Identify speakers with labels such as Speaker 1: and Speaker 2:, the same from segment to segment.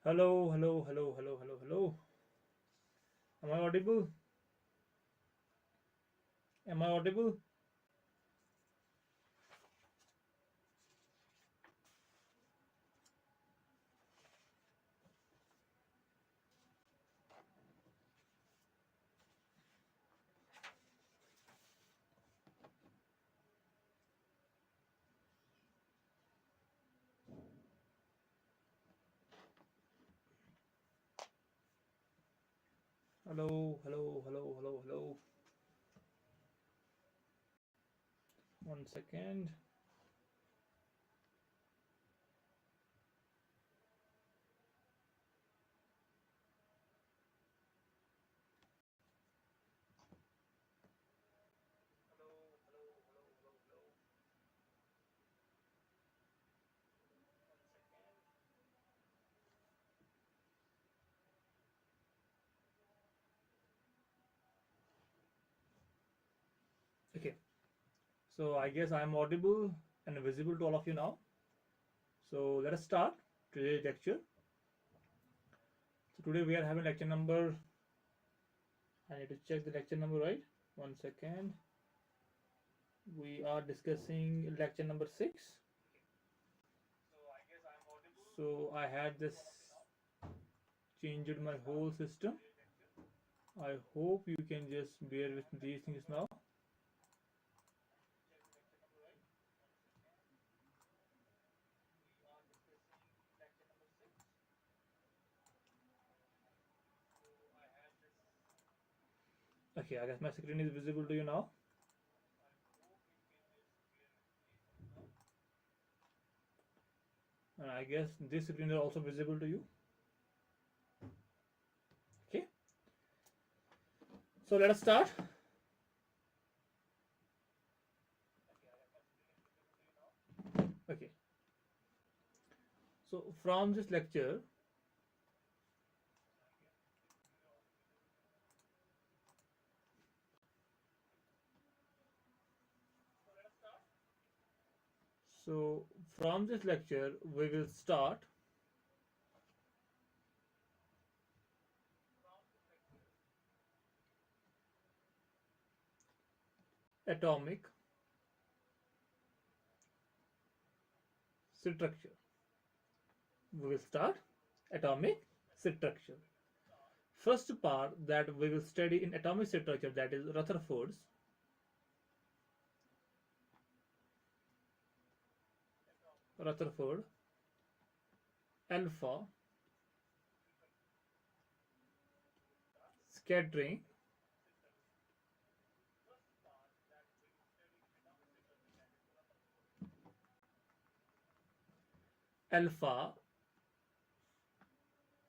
Speaker 1: Hello, hello, hello, hello, hello, hello. Am I audible? Am I audible? Hello, hello, hello, hello, hello. 1 second. Okay, so I guess I'm audible and visible to all of you now. So let us start today's lecture. So today we are having lecture number, I need to check the lecture number, right? 1 second. We are discussing lecture number 6. So I had just changed my whole system. I hope you can just bear with these things now. Okay, I guess my screen is visible to you now. And I guess this screen is also visible to you. Okay, so let us start. Okay, so from this lecture, we will start atomic structure. We will start atomic structure. First part that we will study in atomic structure, that is Rutherford's Rutherford alpha scattering alpha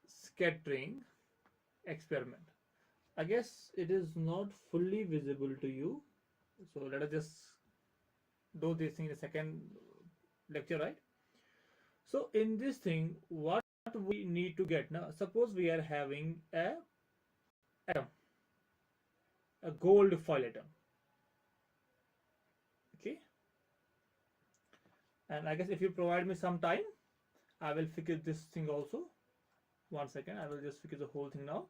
Speaker 1: scattering experiment. I guess it is not fully visible to you, so let us just do this thing in the second lecture, right? So in this thing, what we need to get now, suppose we are having a atom, a gold foil atom. Okay, and I guess if you provide me some time, I will figure this thing also. 1 second, I will just figure the whole thing now.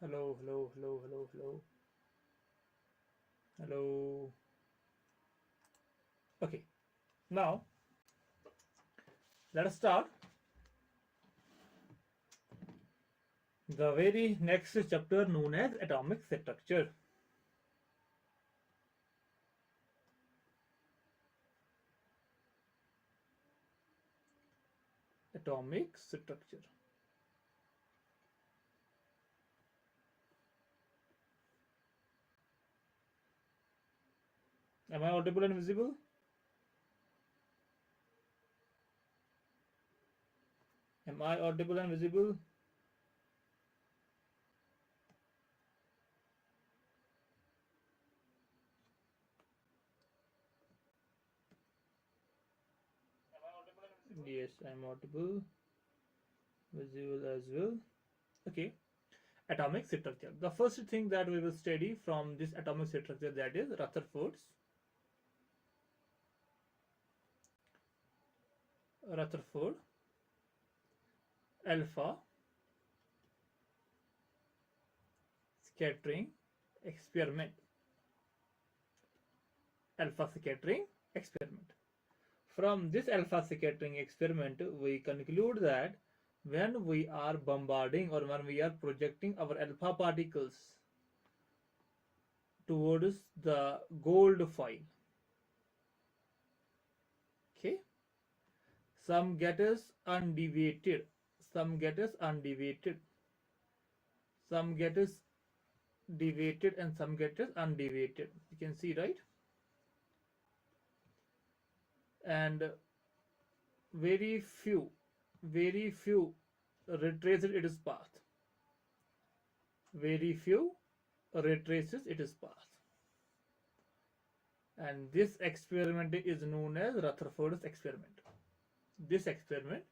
Speaker 1: Hello, hello, hello, hello, hello. Hello. Okay, now let us start the very next chapter known as atomic structure. Atomic structure. Am I audible and visible? Am I audible and visible? Yes, I'm audible, visible as well. Okay, atomic structure. The first thing that we will study from this atomic structure, that is Rutherford alpha scattering experiment. Alpha scattering experiment. From this alpha scattering experiment, we conclude that when we are bombarding or when we are projecting our alpha particles towards the gold foil, okay, some gets undeviated, some gets undeviated, some gets deviated, and some gets undeviated. You can see, right? And very few retraces its path. Very few retraces its path. And this experiment is known as Rutherford's experiment. This experiment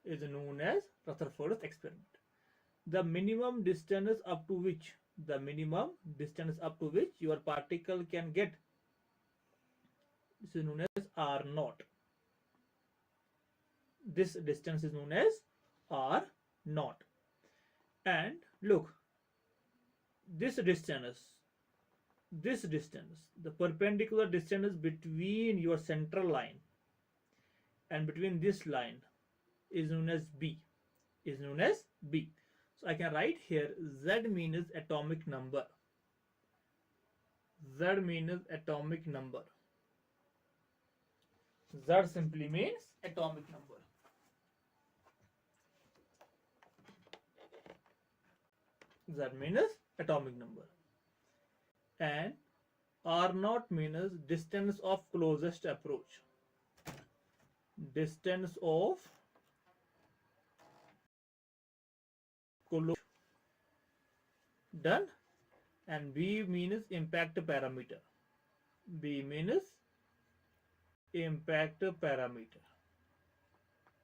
Speaker 1: is known as Rutherford's experiment. The minimum distance up to which your particle can get, this is known as R naught. This distance is known as R naught. And look, this distance, the perpendicular distance between your central line and between this line is known as B. So I can write here Z means atomic number. Z means atomic number. Z simply means atomic number. Z means atomic number. And R naught means distance of closest approach. Distance of closest. Done. And B means impact parameter. B means impact parameter.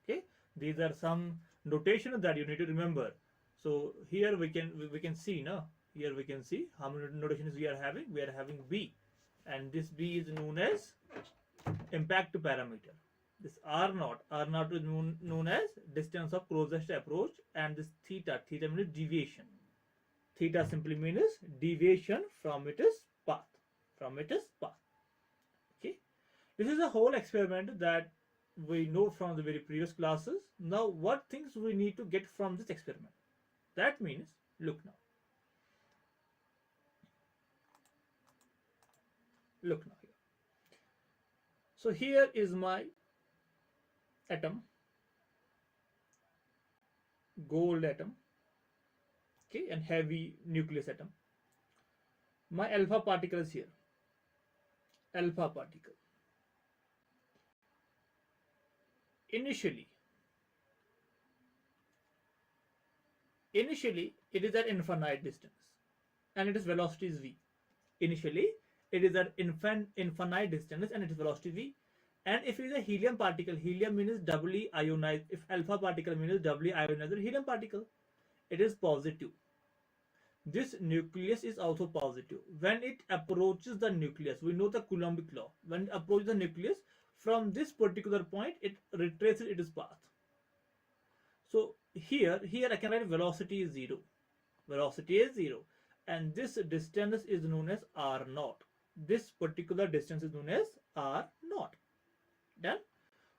Speaker 1: Okay, these are some notations that you need to remember. So here we can see now. Here we can see how many notations we are having. We are having B, and this B is known as impact parameter. This R naught is known as distance of closest approach, and this theta means deviation. Theta simply means deviation from its path. Okay, this is a whole experiment that we know from the very previous classes. Now, what things we need to get from this experiment? That means, look now. Look now here. So here is my atom, gold atom, okay, and heavy nucleus atom. My alpha particle is here. Alpha particle. Initially it is at infinite distance and its velocity is v. Initially it is at infinite distance and its velocity v. And if it is a helium particle, helium means doubly ionized. If alpha particle means doubly ionized helium particle, it is positive. This nucleus is also positive. When it approaches the nucleus, we know the Coulombic law. When it approaches the nucleus, from this particular point, it retraces its path. So here I can write velocity is 0. velocity is 0, and this distance is known as r naught. This particular distance is known as r naught. Done.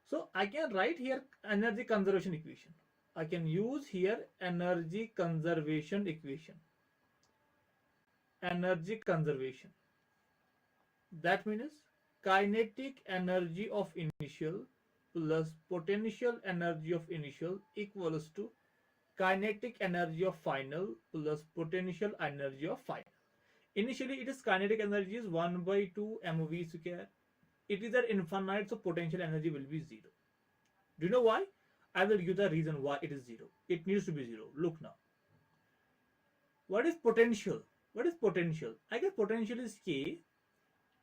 Speaker 1: So I can write here energy conservation equation. I can use here energy conservation equation. Energy conservation. That means kinetic energy of initial plus potential energy of initial equals to kinetic energy of final plus potential energy of final. Initially, it is kinetic energy is 1 by 2 mv square. It is at infinite, so potential energy will be 0. Do you know why? I will give the reason why it is 0. It needs to be 0. Look now. What is potential? What is potential? I guess potential is K,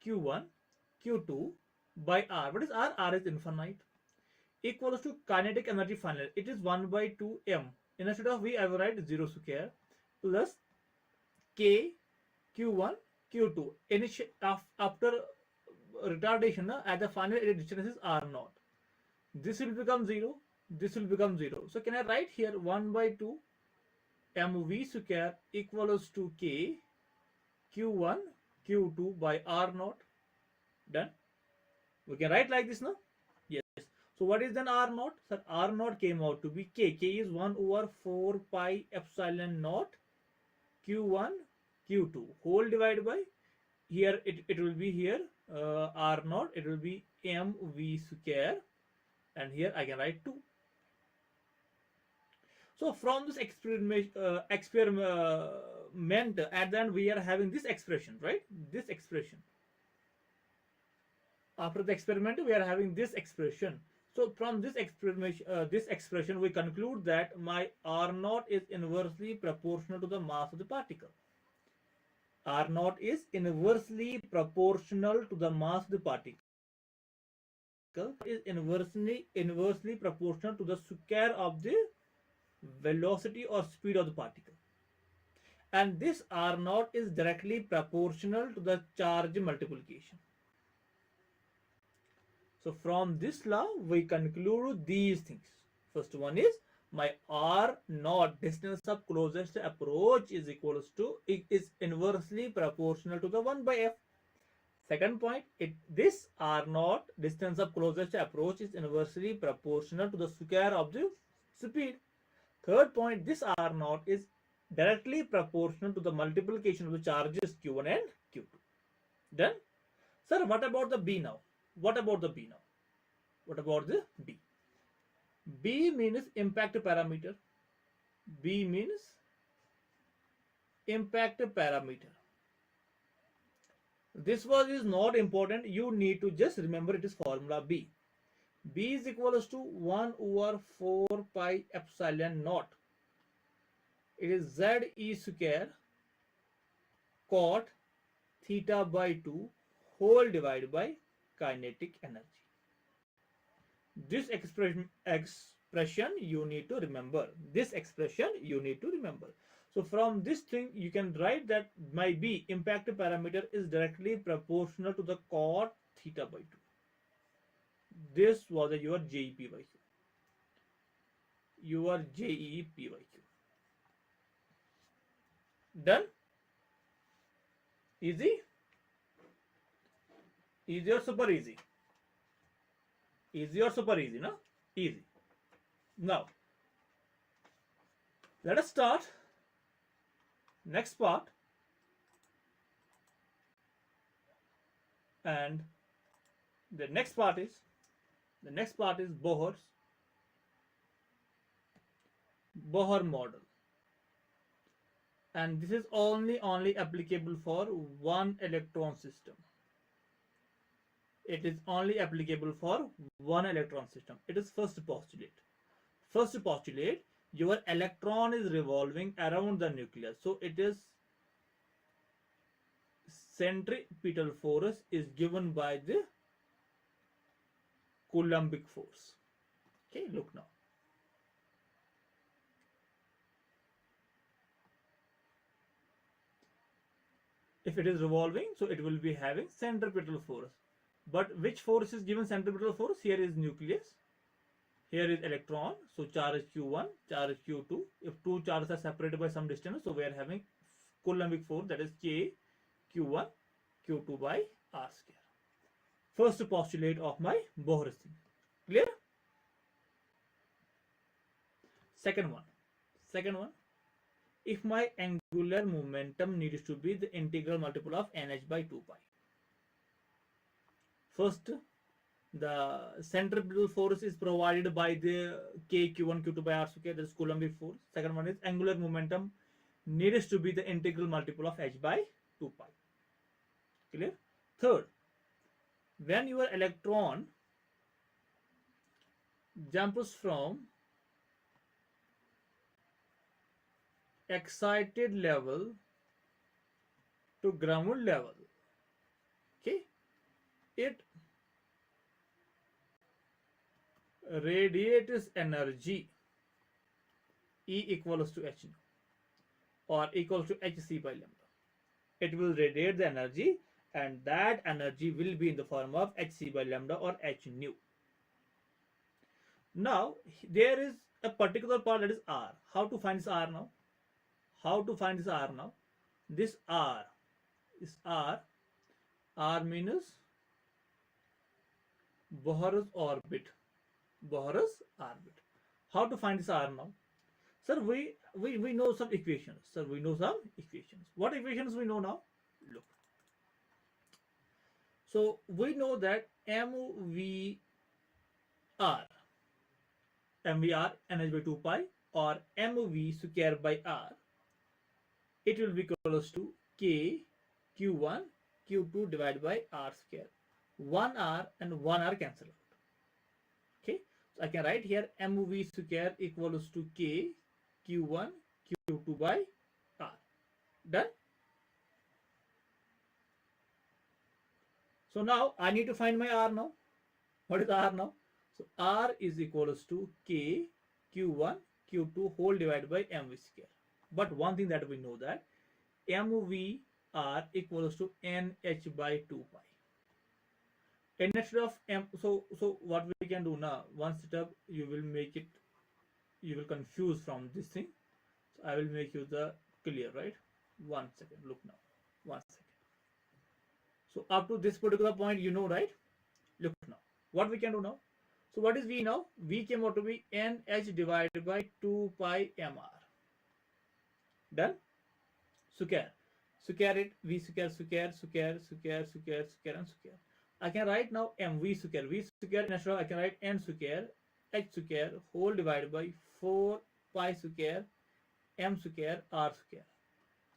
Speaker 1: Q1, Q2 by R. What is R? R is infinite. Equals to kinetic energy final. It is 1 by 2 m. Instead of V, I will write 0 square plus K, Q1, Q2. After retardation, at the final distance is R naught. This will become 0. This will become 0. So can I write here 1 by 2 mv square equals to K, Q1, Q2 by R naught. Done. We can write like this now. Yes. So what is then R naught? Sir, R naught came out to be K. K is 1 over 4 pi epsilon naught Q1, Q2 whole divided by, here it will be here R naught, it will be mv square, and here I can write 2. So from this experiment at the end we are having this expression, right? This expression. After the experiment we are having this expression. So from this expression we conclude that my R naught is inversely proportional to the mass of the particle. R naught is inversely proportional to the mass of the particle. Is inversely proportional to the square of the velocity or speed of the particle. And this R naught is directly proportional to the charge multiplication. So from this law we conclude these things. First one is my R naught, distance of closest approach, is equals to, it is inversely proportional to the 1 by f. Second point, this R naught, distance of closest approach, is inversely proportional to the square of the speed. Third point, this R naught is directly proportional to the multiplication of the charges Q1 and Q2. Done? Sir, what about the B now? What about the B now? What about the B? B means impact parameter. B means impact parameter. This was is not important. You need to just remember it is formula B. B is equals to 1 over 4 pi epsilon naught. It is ZE square cot theta by 2 whole divided by kinetic energy. This expression you need to remember. This expression you need to remember. So from this thing you can write that my B, impact parameter, is directly proportional to the cot theta by 2. This was your JEE PYQ. Your JEE PYQ. Done? Easy? Easy or super easy? Easy or super easy, no? Easy. Now, let us start next part. And the next part is Bohr model. And this is only applicable for one electron system. It is only applicable for one electron system. It is first postulate. First postulate, your electron is revolving around the nucleus. So it is centripetal force is given by the Coulombic force. Okay, look now. If it is revolving, so it will be having centripetal force. But which force is given centripetal force? Here is nucleus. here is electron, so charge q1, charge q2. If two charges are separated by some distance, so we are having Coulombic force, that is k q1 q2 by r square. First postulate of my Bohr thing. Clear? Second one, if my angular momentum needs to be the integral multiple of nh by 2 pi. First, the centripetal force is provided by the k q1 q2 by r square, that is Coulombic force. Second one is angular momentum needs to be the integral multiple of h by 2 pi. Clear? Third, when your electron jumps from excited level to ground level, okay, it radiates energy E equals to h or equals to hc by lambda. It will radiate the energy, and that energy will be in the form of hc by lambda or h nu. Now there is a particular part, that is r. How to find this r now? This r is r means Bohr's orbit. How to find this r now? Sir, we know some equations. What equations we know now? Look. So we know that MVR nh by 2 pi or MV square by r, it will be equals to k q1 q2 divided by r square. 1r and 1r cancel out. Okay, so I can write here MV square equals to k q1 q2 by r. Done. So now I need to find my r now. What is r now? So r is equals to k q1 q2 whole divided by mv square. But one thing that we know, that mv r equals to nh by 2 pi. Instead of m, so what we can do now, one step you will confuse from this thing. So I will make you the clear, right? 1 second. Look now. 1 second. So up to this particular point, you know, right? Look now. What we can do now? So what is V now? V came out to be NH divided by 2 pi mr. Done? Square it. V square and square. I can write now mv square. V square instead of I can write n square h square whole divided by 4 pi square m square r square.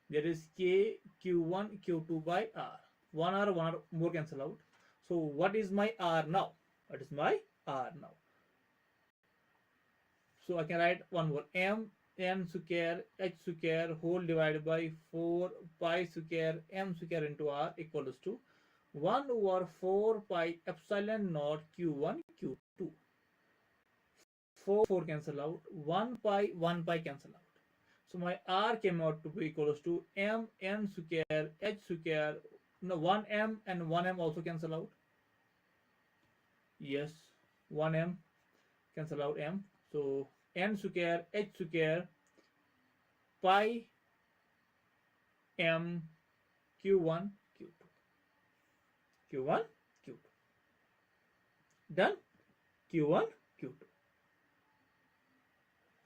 Speaker 1: There is k q1 q2 by r. 1r more cancel out. So what is my r now? So I can write one more m n square h square whole divided by 4 pi square m square into r equals to 1 over 4 pi epsilon naught q1 q2. 4 cancel out, 1 pi cancel out. So my r came out to be equals to m n square h square. No, 1m and 1m also cancel out. Yes, 1m cancel out m. So n square h square pi m q1 q2. Done? q1 q2.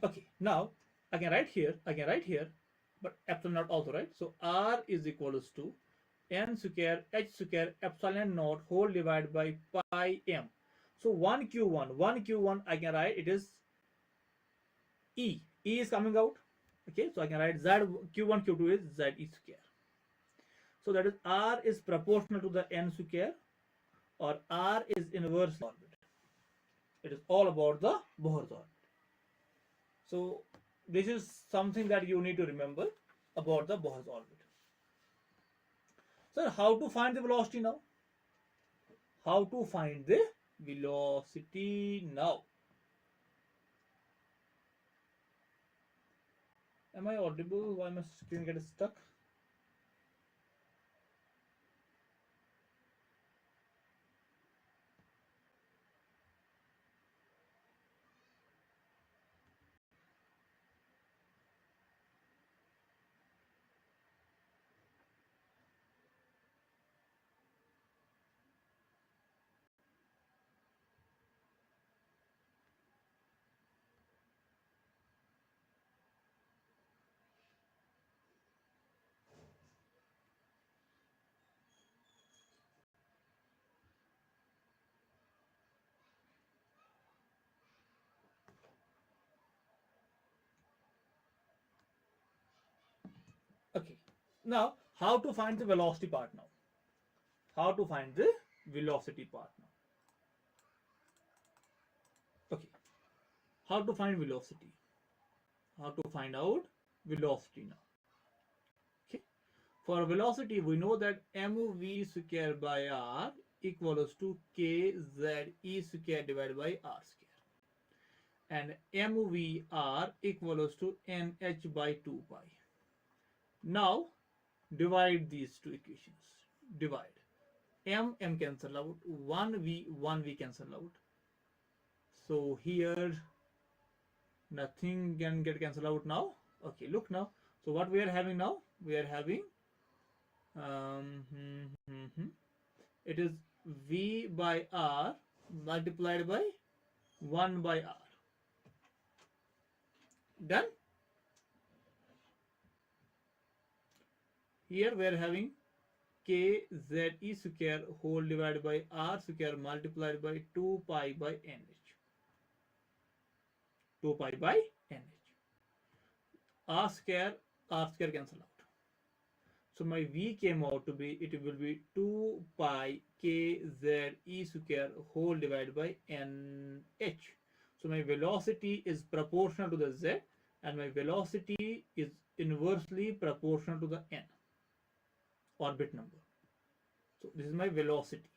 Speaker 1: Okay, now I can write here, but epsilon naught also, right? So r is equals to n square h square epsilon naught whole divided by pi m. So 1 q1 I can write it is E is coming out. Okay, so I can write z q1 q2 is ze square. So that is r is proportional to the n square, or r is inverse orbit. It is all about the Bohr's orbit. So this is something that you need to remember about the Bohr's orbit. So how to find the velocity now? Am I audible? Why my screen get stuck? Okay. Now, how to find the velocity part now? How to find the velocity part now? Okay. How to find velocity? How to find out velocity now? Okay. For velocity, we know that mv square by r equals to kze square divided by r square, and mvr equals to nh by 2 pi. Now divide these two equations. Divide. M cancel out. 1v cancel out. So here nothing can get cancelled out now. Okay, look now. So what we are having now? We are having it is v by r multiplied by 1 by r. Done. Here we are having kze square whole divided by r square multiplied by 2 pi by nh. 2 pi by nh. R square cancel out. So my v came out to be, it will be 2 pi kze square whole divided by nh. So my velocity is proportional to the z, and my velocity is inversely proportional to the n, orbit number. So this is my velocity,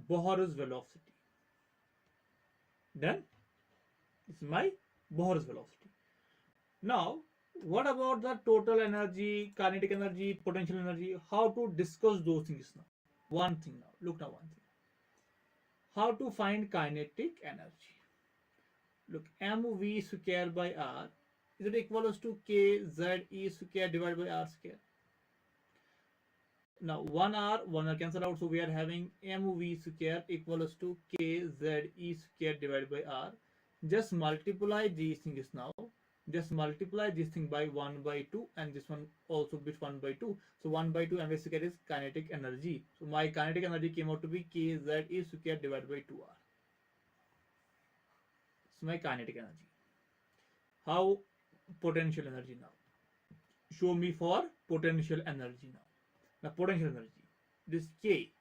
Speaker 1: Bohr's velocity. Done. This is my Bohr's velocity. Now, what about the total energy, kinetic energy, potential energy? How to discuss those things now? One thing now. Look now, one thing. How to find kinetic energy? Look, mv square by r, is it equals to kze square divided by r square? Now 1r cancel out, so we are having mv square equals to kze square divided by r. Just multiply these things now. Just multiply this thing by 1 by 2, and this one also with 1 by 2. So 1 by 2 mv square is kinetic energy. So my kinetic energy came out to be kze square divided by 2r. So my kinetic energy. How potential energy now? Show me for potential energy now. Now potential energy. This k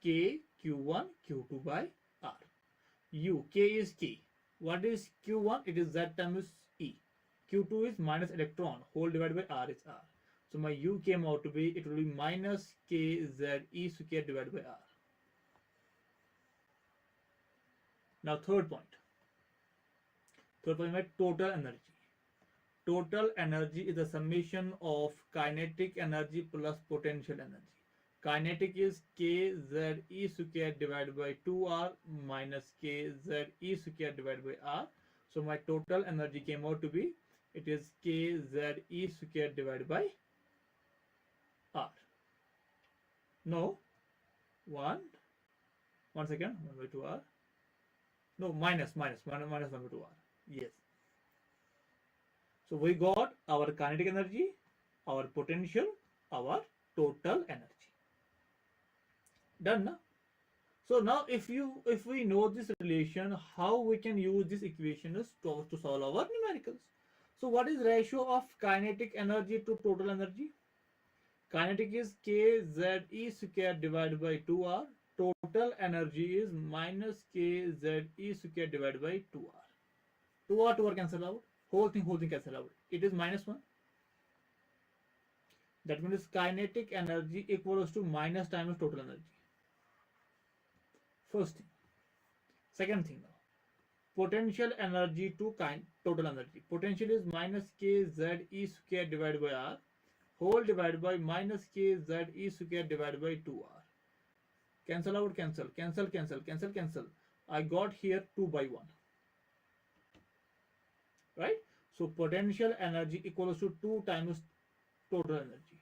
Speaker 1: q1 q2 by r. K is k. What is q1? It is z times e. Q2 is minus electron whole divided by r is r. So my u came out to be, it will be minus kze square divided by r. Now third point. Third point, my total energy. Total energy is the summation of kinetic energy plus potential energy. Kinetic is kze square divided by 2r minus kze square divided by r. So my total energy came out to be, it is kze square divided by r. No, one second, 1 by 2r. No, minus 1 by 2r. Yes. So we got our kinetic energy, our potential, our total energy. Done now? So now if we know this relation, how we can use this equation to solve our numericals. So what is ratio of kinetic energy to total energy? Kinetic is kze square divided by 2r. Total energy is minus kze square divided by 2r. 2r cancel out. Whole thing cancel out. It is minus 1. That means kinetic energy equals to minus times total energy. First thing. Second thing now. Potential energy to total energy. Potential is minus kze square divided by r whole divided by minus kze square divided by 2r. Cancel out, cancel. I got here 2 by 1. Right? So potential energy equals to 2 times total energy.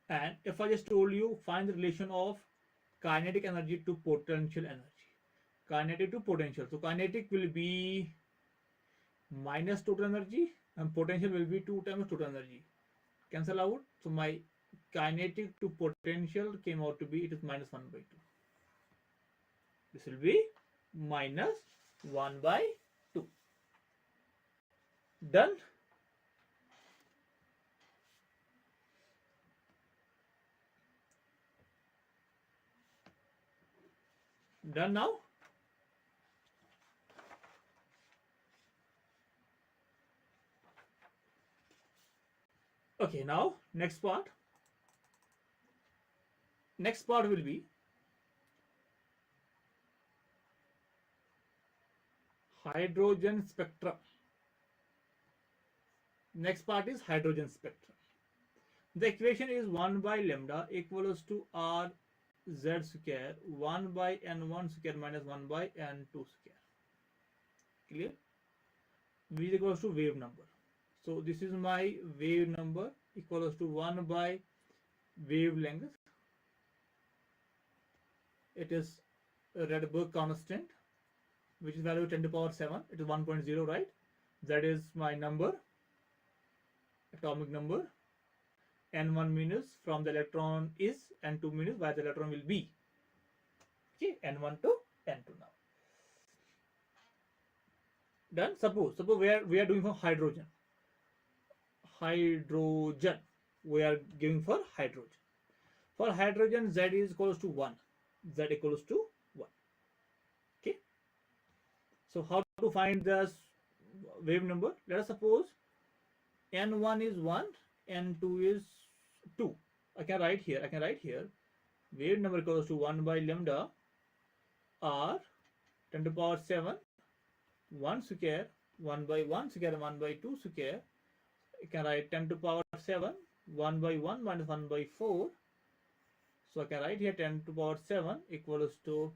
Speaker 1: And if I just told you, find the relation of kinetic energy to potential energy. Kinetic to potential. So kinetic will be minus total energy and potential will be 2 times total energy. Cancel out. So my kinetic to potential came out to be, it is minus 1 by 2. This will be minus 1 by 2. Done. Done now? Okay, now next part. Next part will be hydrogen spectrum. Next part is hydrogen spectrum. The equation is 1 by lambda equals to R Z square 1 by N1 square minus 1 by N2 square. Clear? V is equals to wave number. So this is my wave number equals to 1 by wavelength. It is a Rydberg constant, which is value 10 to the power 7. It is 1.0, right? That is my number, atomic number. N1 means from the electron is, N2 means where the electron will be. Okay, N1 to N2 now. Done. Suppose we are doing for hydrogen. Hydrogen. We are giving for hydrogen. For hydrogen, Z is equals to 1. Z equals to 1. Okay. So how to find this wave number? Let us suppose N1 is 1, N2 is 2. I can write here wave number equals to 1 by lambda R 10 to the power 7 1 square 1 by 1 square 1 by 2 square. I can write 10 to the power 7 1 by 1 minus 1 by 4. So I can write here 10 to the power 7 equals to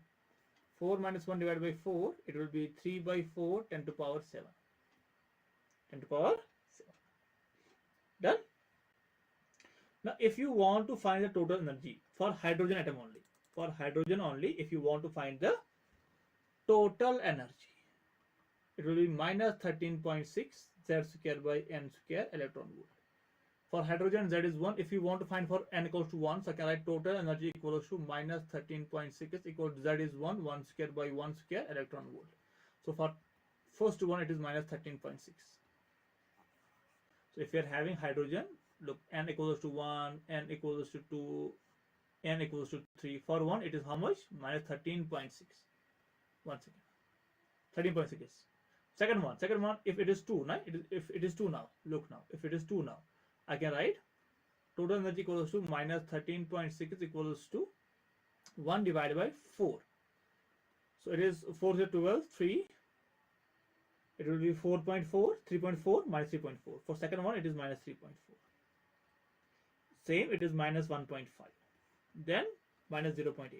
Speaker 1: 4 minus 1 divided by 4. It will be 3 by 4 10 to the power 7. 10 to the power 7. Done. Now if you want to find the total energy for hydrogen atom only, if you want to find the total energy, it will be minus 13.6 Z square by N square electron volt. For hydrogen, Z is 1. If you want to find for N equals to 1, so I can write total energy equals to minus 13.6 equals Z is 1 square by 1 square electron volt. So for first one, it is minus 13.6. So if you are having hydrogen, look, N equals to 1, N equals to 2, N equals to 3. For 1, it is how much? Minus 13.6. 1 second. 13.6. Second one, if it is 2, right? If it is 2 now, look now, if it is 2 now, I can write total energy equals to minus 13.6 equals to 1 divided by 4. So it is 4 to 12, 3. It will be 4.4, 3.4 minus 3.4. For second one, it is minus 3.4. Same, it is minus 1.5. Then minus 0.8.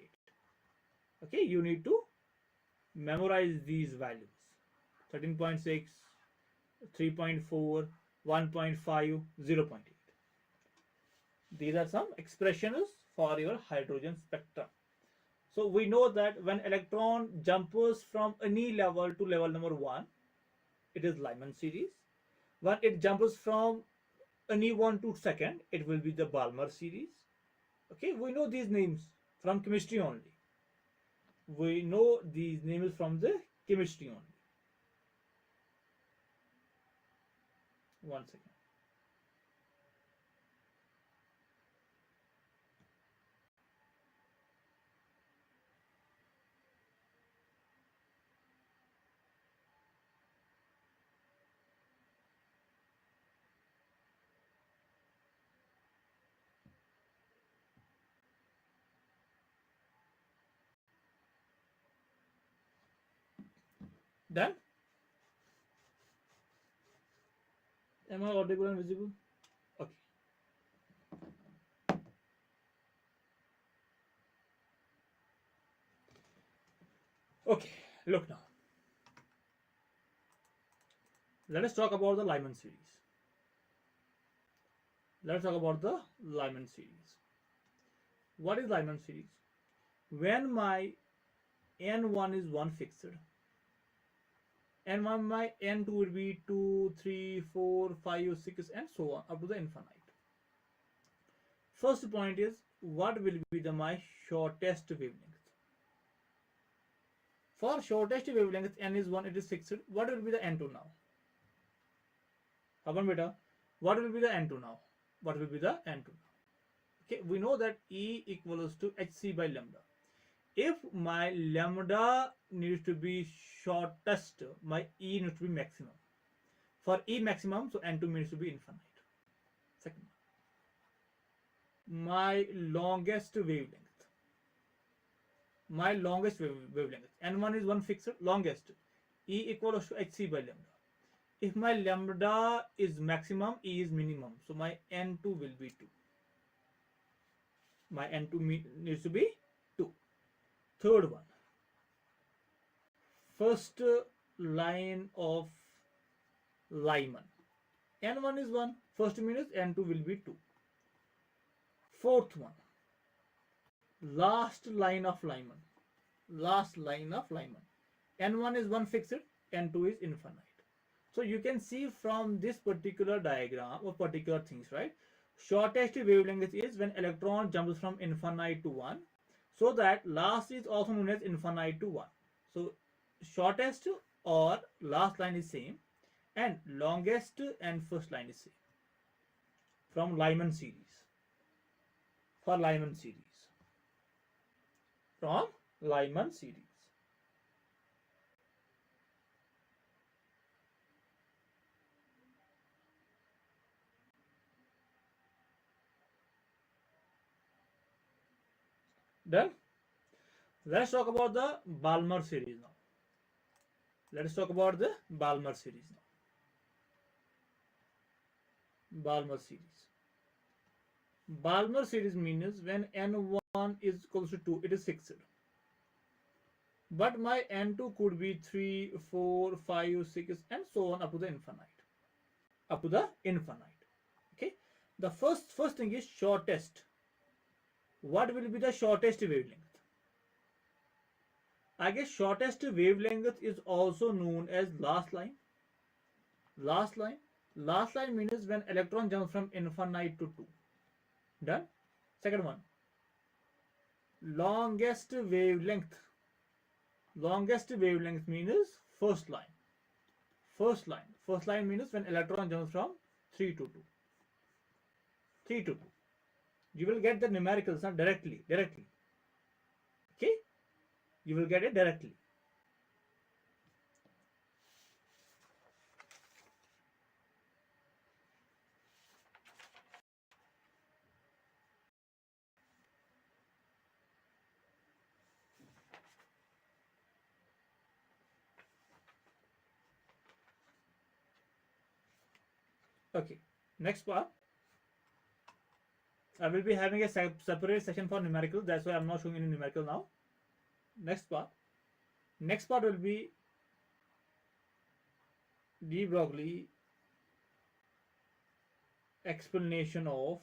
Speaker 1: Okay, you need to memorize these values. 13.6, 3.4, 1.5, 0.8. These are some expressions for your hydrogen spectrum. So we know that when electron jumps from any level to level number 1, it is Lyman series. When it jumps from any 1 to second, it will be the Balmer series. Okay, we know these names from chemistry only. We know these names from the chemistry only. 1 second. Done? Am I audible and visible? Okay. Okay, look now. Let us talk about the Lyman series. Let's talk about the Lyman series. What is Lyman series? When my N1 is 1 fixed, and my N2 will be 2, 3, 4, 5, 6, and so on up to the infinite. First point is, what will be my shortest wavelength? For shortest wavelength, N is 1, it is fixed. What will be the N2 now? Havan beta, what will be the N2 now? What will be the N2 now? Okay, we know that E equals to Hc by lambda. if my lambda needs to be shortest, my E needs to be maximum. For E maximum, so N2 needs to be infinite. Second, my longest wavelength. My longest wavelength. N1 is one fixed longest. E equals to hc by lambda. If my lambda is maximum, E is minimum. So my N2 will be 2. My N2 needs to be 2. Third one. First line of Lyman. N1 is 1. First means N2 will be 2. Fourth one. Last line of Lyman. Last line of Lyman. N1 is 1 fixed. N2 is infinite. So you can see from this particular diagram or particular things, right? Shortest wavelength is when electron jumps from infinite to 1. So that last is also known as infinite to 1. So shortest or last line is same, and longest and first line is same from Lyman series. For Lyman series. From Lyman series. Done? Let's talk about the Balmer series now. Let's talk about the Balmer series now. Balmer series. Balmer series means when N1 is equals to 2, it is fixed. But my N2 could be 3, 4, 5, 6, and so on up to the infinite. Up to the infinite. Okay. The first thing is shortest. What will be the shortest wavelength? I guess shortest wavelength is also known as last line. Last line. Last line means when electron jumps from infinite to 2. Done. Second one. Longest wavelength. Longest wavelength means first line. First line. First line means when electron jumps from 3 to 2. 3 to 2. You will get the numericals directly. Okay? You will get it directly. Okay. Next part. I will be having a separate session for numerical. That's why I'm not showing any numerical now. Next part. Next part will be de Broglie explanation of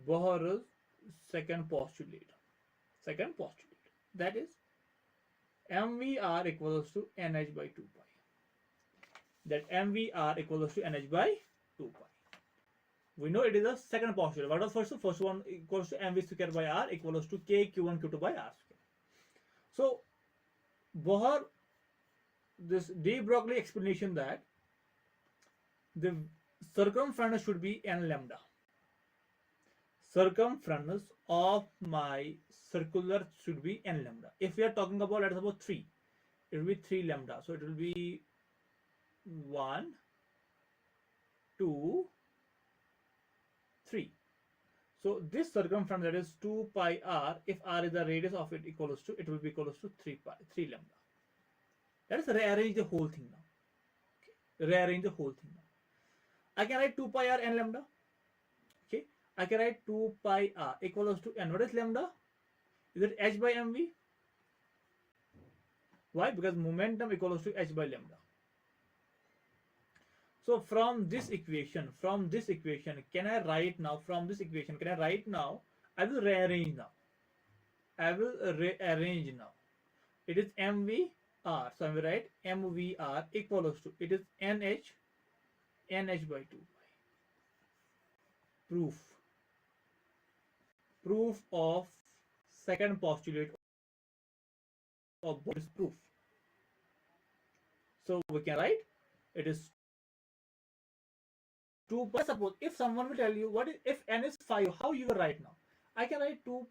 Speaker 1: Bohr's second postulate. Second postulate. That is MVR equals to NH by 2 pi. That MVR equals to NH by 2 pi. We know it is a second postulate. What was first? First one equals to mv square by r equals to k q1 q2 by r square. So Bohr, this de Broglie explanation that the circumference should be n lambda. Circumference of my circular should be n lambda. If we are talking about, let's suppose 3, it will be 3 lambda. So it will be 1, 2, 3. So this circumference, that is 2 pi r, if r is the radius of it equals to, it will be equals to 3 lambda. Let us rearrange the whole thing now. Okay. Rearrange the whole thing now. I can write 2 pi r n lambda. Okay. I can write 2 pi r equals to n. What is lambda? Is it h by mv? Why? Because momentum equals to h by lambda. So from this equation, can I write now? From this equation, can I write now? I will rearrange now. It is MVR. So I will write MVR equals to, it is NH by 2 pi. Proof of second postulate of Bohr's proof. So we can write it is 2 pi. Suppose if someone will tell you what is, if n is 5, how you will write now? I can write 2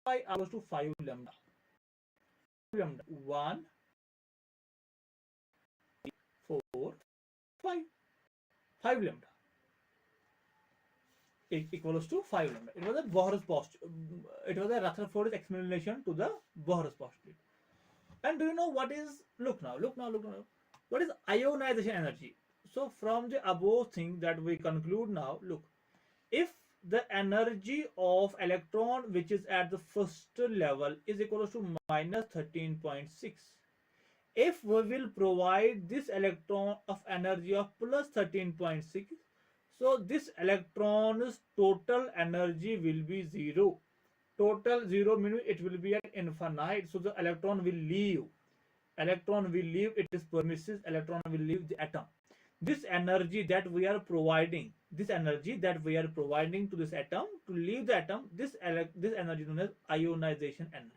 Speaker 1: pi r equals to 5 lambda. 1, 4, 5. 5 lambda equals to 5 lambda. It was a Bohr's postulate. It was a Rutherford's explanation to the Bohr's postulate. And do you know what is? Look now. What is ionization energy? So from the above thing that we conclude now, look, if the energy of electron which is at the first level is equal to minus 13.6, if we will provide this electron of energy of plus 13.6, so this electron's total energy will be 0. Total 0 means it will be at infinite, so the electron will leave. It is permissive. Electron will leave the atom. This energy that we are providing to this atom to leave the atom, this energy is known as ionization energy.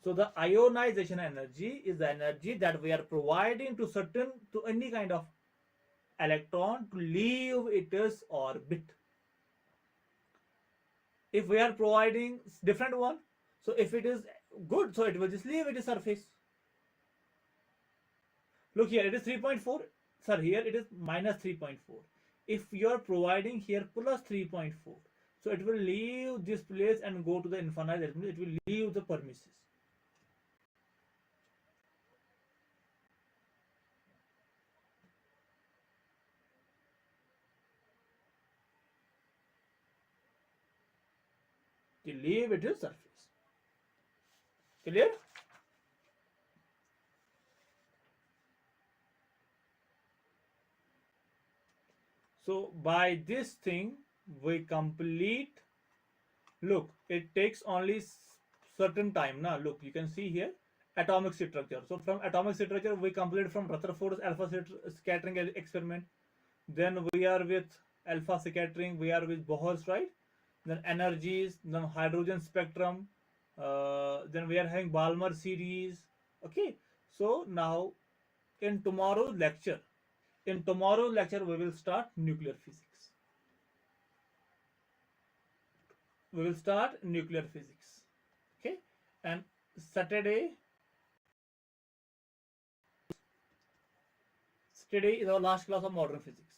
Speaker 1: So the ionization energy is the energy that we are providing to any kind of electron to leave its orbit. If we are providing different one, so if it is good, so it will just leave its surface. Look here, it is 3.4. Sir, here it is minus 3.4. If you are providing here plus 3.4, so it will leave this place and go to the infinite. It will leave the premises. To leave its surface. Clear? So by this thing we complete. Look, it takes only certain time now. Look, you can see here atomic structure. So from atomic structure we complete from Rutherford's alpha scattering experiment. Then we are with alpha scattering. We are with Bohr's, right? Then energies, then hydrogen spectrum. Then we are having Balmer series. Okay. So now in tomorrow's lecture we will start nuclear physics. Okay, and Saturday is our last class of modern physics.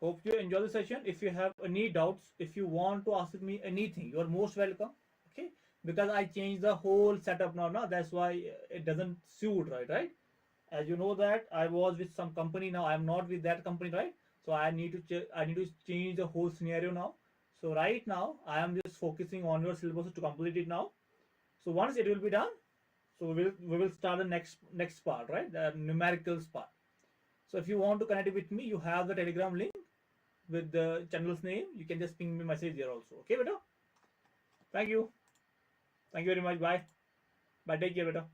Speaker 1: Hope you enjoy the session. If you have any doubts, if you want to ask me anything, you are most welcome. Okay, because I changed the whole setup now. That's why it doesn't suit, right? As you know that I was with some company, now I am not with that company, right? So I need to change the whole scenario now. So right now I am just focusing on your syllabus to complete it now. So once it will be done, so we will start the next part, right? The numericals part. So if you want to connect with me, you have the Telegram link with the channel's name. You can just ping me message there also. Okay, beta? Thank you very much. Bye. Take care, beta.